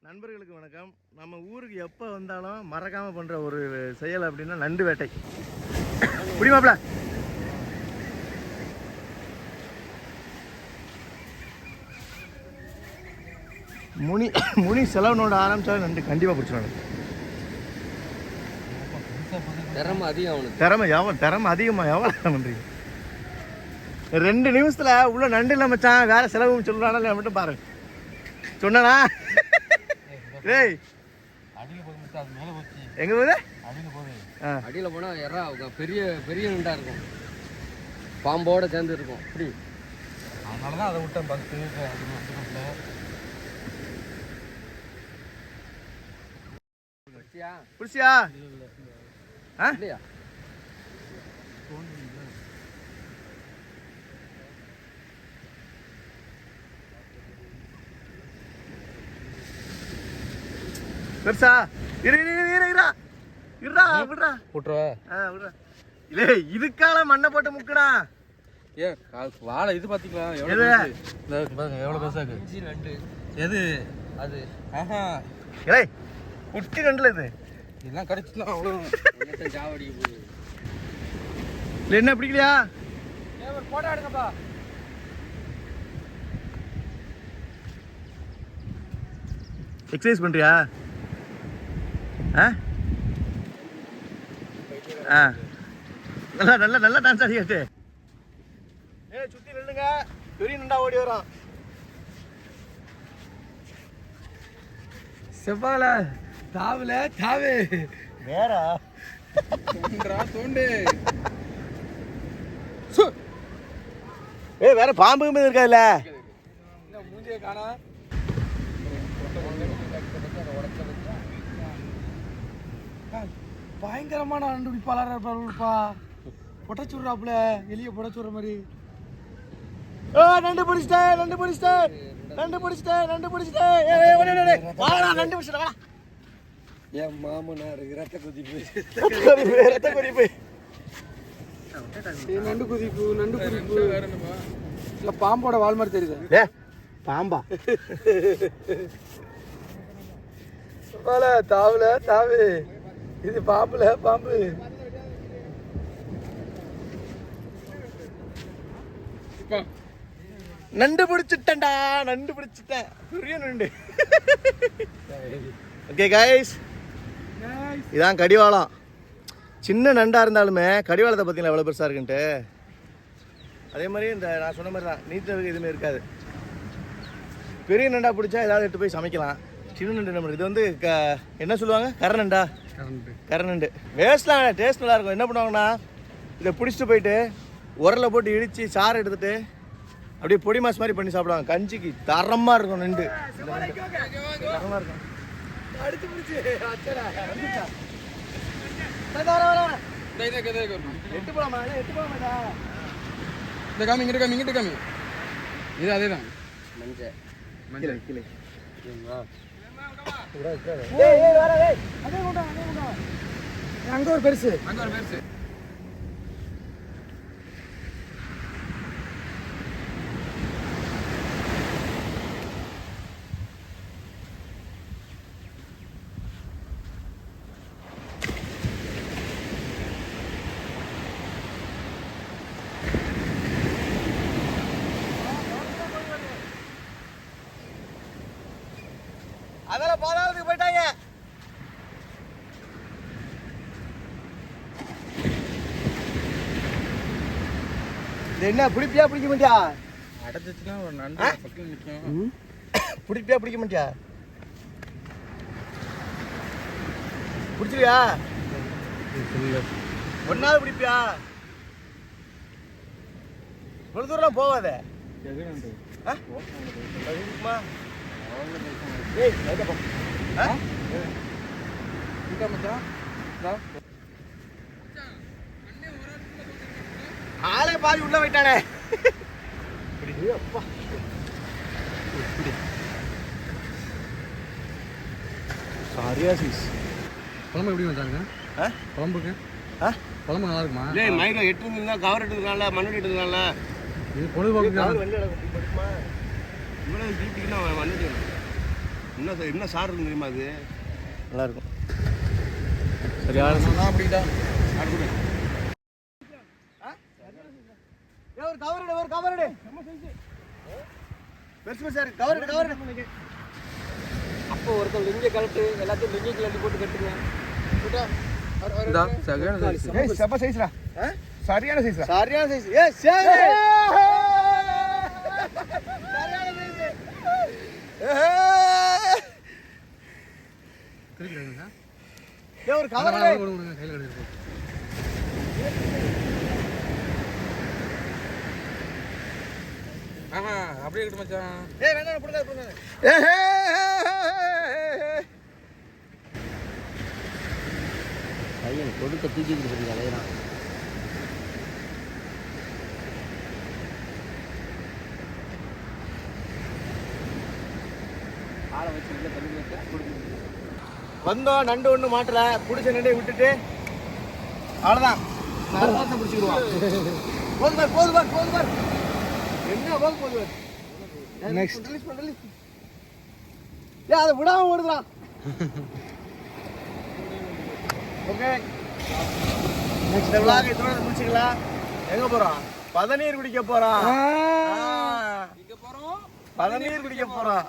நண்பர்களுக்கு வணக்கம். நம்ம ஊருக்கு எப்போ வந்தாலும் மறக்காமல் பண்ணுற ஒரு செயல் அப்படின்னா நண்டு வேட்டை. புரியுமாப்ல? முனி செலவுனோட ஆரம்பித்தாலும் நண்டு கண்டிப்பாக பிடிச்சிடுவாங்க. திறமை அதிகமாக எவ்வளோ பண்ணுறீங்க? 2 நிமிஷத்தில் உள்ள நண்டு இல்லை மச்சான், வேற செலவு சொல்லுறானா மட்டும் பாருங்க. சொன்னா ஏய் எங்க போகுது? அடியில போனா பெரிய பெரிய நண்டா இருக்கும், பாம்போட சேர்ந்து இருக்கும். அப்படி அதனாலதான் அதை விட்டேன். 10 புடிச்சியா? இல்லையா? பெருசா? இதுக்கால மண்ணை போட்டு முக்குடா. வாழை இது பாத்தீங்களா எவ்வளவு பெருசா இருக்கு? எது அது? குட்டி நண்டுல இது எல்லாம் கடிச்சுனா அவ்வளவு ஜாவடிக்க போகுது. என்ன பிடிக்கலையா? போட்டோ எடுங்கப்பா. எக்ஸசைஸ் பண்றியா? நல்லா நல்லா நல்லா டான்ஸ் ஆடிட்டு சுத்தி நில்லுங்க. பெரிய நண்டா ஓடி வரும். செவ்வாழ தாவுல தாவே வேற தோண்டு. வேற பாம்பு இருக்காதுல்ல? மூஞ்சிய காணா. பயங்கரமான நண்டு பிடிப்பாளர்ப்பா. பொட்டச்சுடுறாப்புல வெளியே பொட்டச்சுடுற மாதிரி. நண்டு பிடிச்சிட்டேன். நண்டு பிடிச்சிட்டேன். என் மாமனார் ரத்த குதிப்பு. நண்டு குதிப்பு இல்ல பாம்போட வால் மாதிரி தெரியுது. பாம்பா? தாவுல தாவு. இது பாம்புல பாம்பு. நண்டு பிடிச்சிட்டேன்டா. நண்டு பிடிச்சிட்டேன். பெரிய நண்டு. ஓகே கைஸ், இதான் கடிவாளம். சின்ன நண்டா இருந்தாலுமே கடிவாளத்தை பார்த்தீங்களா எவ்வளோ பெருசாக இருக்குன்ட்டு. அதே மாதிரி இந்த நான் சொன்ன மாதிரி தான் நீச்சல் எதுவுமே இருக்காது. பெரிய நண்டா பிடிச்சா ஏதாவது எடுத்து போய் சமைக்கலாம். சின்ன நண்டு நம்மளுக்கு இது வந்து என்ன சொல்லுவாங்க? கரநண்டா. கரநண்டு வேஸ்ட்லாம் டேஸ்ட் நல்லா இருக்கும். என்ன பண்ணுவாங்கன்னா இதை பிடிச்சிட்டு போயிட்டு உரலை போட்டு இடித்து சாறு எடுத்துட்டு அப்படியே பொடி மாஸ் மாதிரி பண்ணி சாப்பிடுவாங்க. கஞ்சிக்கு தரமாக இருக்கும் நண்டு. தரமாக இருக்கும். இங்கிட்டு காமி. இது அதேதான் மஞ்சள் கிளை. அங்க ஒரு பெருசு. அதெல்லாம் பாதாளத்துக்கு போயிட்டாங்க. என்ன பிடிப்பியா பிடிக்க மாட்டியா? அடைச்சிச்சுன்னா ஒரு நண்டு பக்கம் நிற்கும். பிடிப்பியா பிடிக்க மாட்டியா? பிடிச்சிருவியா? ஒன்னாவது பிடிப்பியா? இவ்வளவு தூரம் போவாத. ஆளே பாதி உள்ள போயிட்டானே. குழம்பு எப்படி வந்தாங்க? குழம்புக்கு குழம்பு நல்லா இருக்குமா? இல்லை மயில 8 இருந்தா கவர் எடுத்துக்கலாம்ல, மண்ணு எடுத்துக்கலாம்ல. இது பொழுதுபோக்கு இவ்வளவு ஜீப்பிக்கு மண்ணு என்ன சார் இருக்கு தெரியுமா அது? நல்லா இருக்கும். சரியான அப்படிதான் அடுத்து ஒரு கவர் பெருசு பெருசா இருக்கு. கவர் அப்போ ஒருத்தர் லிங்க கலட்டு எல்லாத்தையும் லிங்கி கலட்டி போட்டு கட்டுங்க. செம்ம சைஸ்ரா. சரியான சைஸ்ரா. சரியான சைஸ். சரியான சைஸ். ஒரு கவர் கையில் கிடைச்சிருக்கோம். அப்படியே கிட்ட மச்சான். வேணாம் போடுங்க. பையன் கொடுக்க தூக்கிட்டு போய் அலையிறான். ஆளை வச்சு உள்ள தண்ணி வச்சா கொடுக்க. வந்தோம், நண்டு ஒண்ணு மாட்டல, பிடிச்ச நண்டை விட்டுட்டு அவ்வளவுதான். பிடிச்சிக்கிடுவான். போது பார் என்ன போது நெக்ஸ்ட் ரிலீஸ் பண்ணு. அதை விடாம ஓடுதான். ஓகே, நெக்ஸ்ட் vlog இதோட முடிச்சுக்கலாம். எங்க போறோம்? பதநீர் குடிக்க போறோம். பதநீர் குடிக்க போறோம்.